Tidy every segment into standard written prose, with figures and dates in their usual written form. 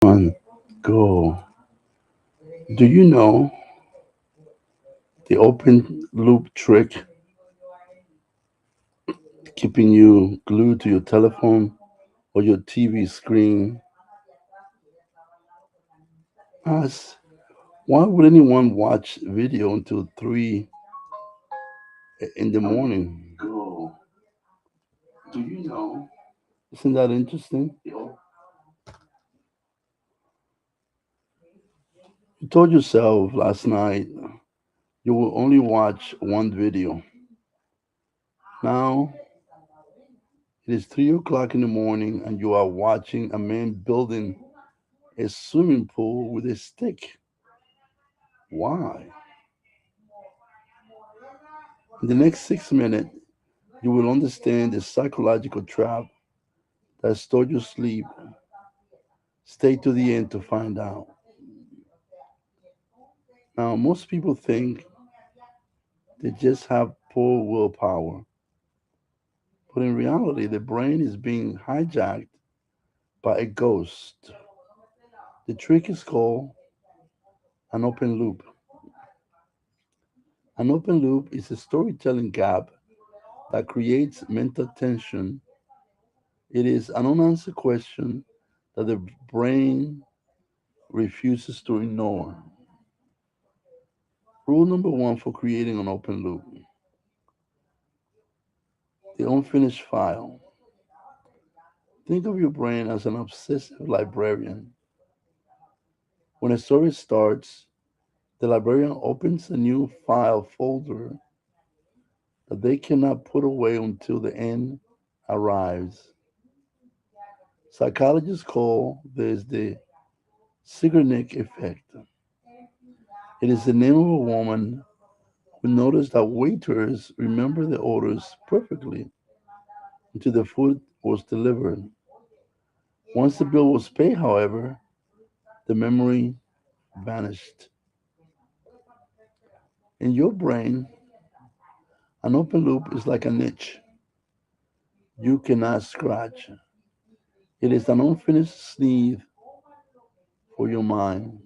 One, go. Do you know the open loop trick keeping you glued to your telephone or your TV screen? Ask, why would anyone watch video until 3 in the morning? Go. Do you know? Isn't that interesting? You told yourself last night you will only watch one video. Now it is 3 o'clock in the morning and you are watching a man building a swimming pool with a stick. Why? In the next 6 minutes, you will understand the psychological trap that stole your sleep. Stay to the end to find out. Now, most people think they just have poor willpower, but in reality, the brain is being hijacked by a ghost. The trick is called an open loop. An open loop is a storytelling gap that creates mental tension. It is an unanswered question that the brain refuses to ignore. Rule number one for creating an open loop: the unfinished file. Think of your brain as an obsessive librarian. When a story starts, the librarian opens a new file folder that they cannot put away until the end arrives. Psychologists call this the Sigernick effect. It is the name of a woman who noticed that waiters remember the orders perfectly until the food was delivered. Once the bill was paid, however, the memory vanished. In your brain, an open loop is like a niche you cannot scratch. It is an unfinished sleeve for your mind.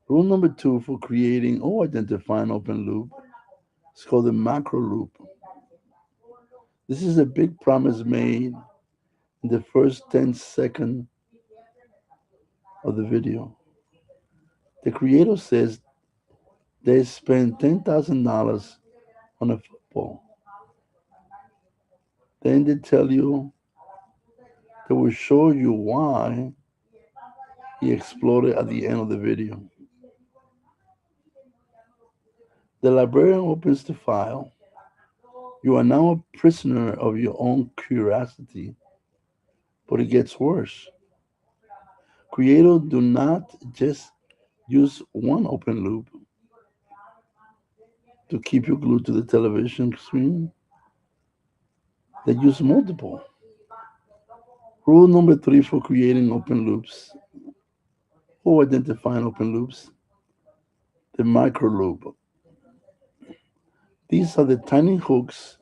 Rule number two for creating or identifying open loop is called the macro loop. This is a big promise made in the first 10 seconds of the video. The creator says they spent $10,000 on a football. Then they tell you they will show you why he exploded at the end of the video. The librarian opens the file. You are now a prisoner of your own curiosity, but it gets worse. Creators do not just use one open loop to keep you glued to the television screen, they use multiple. Rule number three for creating open loops or identifying open loops: the micro loop. These are the tiny hooks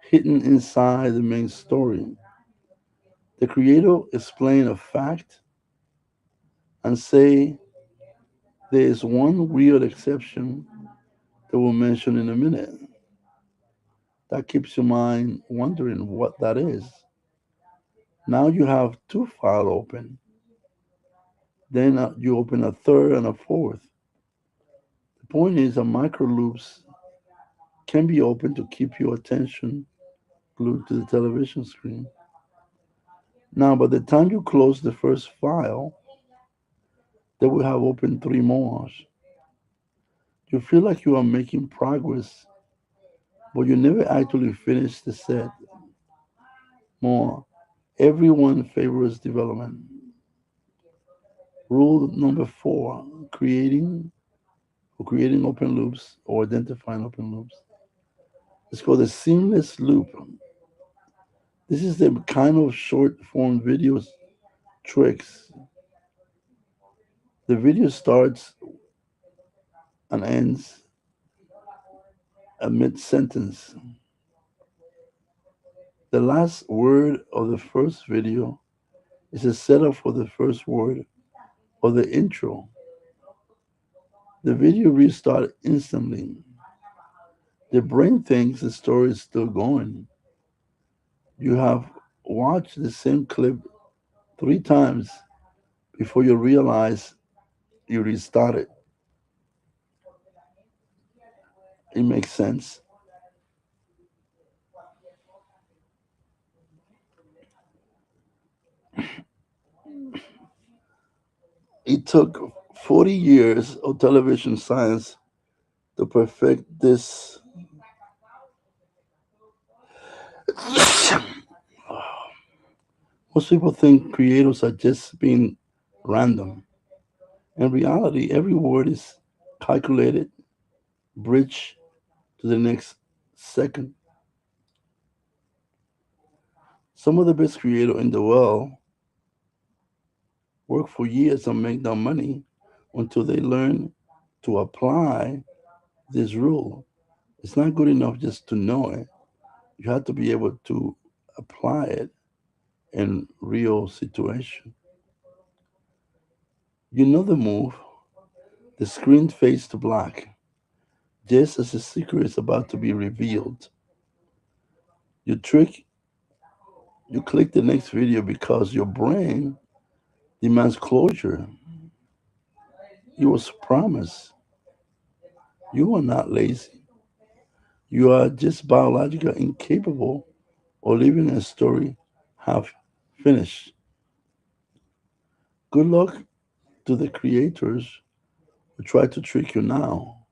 hidden inside the main story. The creator explains a fact and say there is one weird exception that we'll mention in a minute. That keeps your mind wondering what that is. Now you have two files open. Then you open a third and a fourth. The point is that micro loops can be open to keep your attention glued to the television screen. Now, by the time you close the first file, they will have opened three more. You feel like you are making progress, but you never actually finish the set. More, everyone favors development. Rule number four: creating open loops or identifying open loops. It's called a seamless loop. This is the kind of short form videos tricks. The video starts and ends a mid sentence. The last word of the first video It's a setup for the first word or the intro. The video restarts instantly. The brain thinks the story is still going. You have watched the same clip 3 times before you realize you restarted. It makes sense. It took 40 years of television science to perfect this. Most people think creators are just being random. In reality, every word is calculated, bridge to the next second. Some of the best creators in the world work for years and make no money until they learn to apply this rule. It's not good enough just to know it. You have to be able to apply it in real situation. You know the move. The screen fades to black. Just as the secret is about to be revealed. You trick you click the next video because your brain demands closure. You was promised. You are not lazy. You are just biologically incapable of leaving a story half finished. Good luck to the creators who try to trick you now.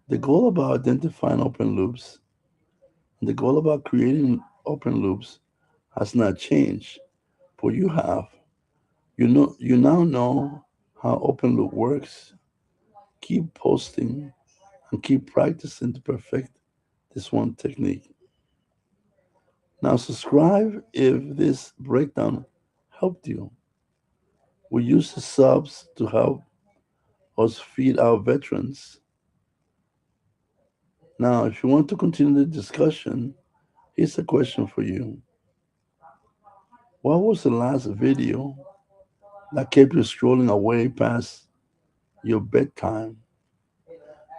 The goal about identifying open loops and the goal about creating open loops has not changed, but you have. You now know how open loop works. Keep posting and keep practicing to perfect this one technique. Now subscribe if this breakdown helped you. We use the subs to help us feed our veterans. Now, if you want to continue the discussion, here's a question for you. What was the last video that kept you scrolling away past your bedtime?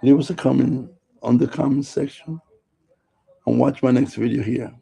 Leave us a comment on the comment section and watch my next video here.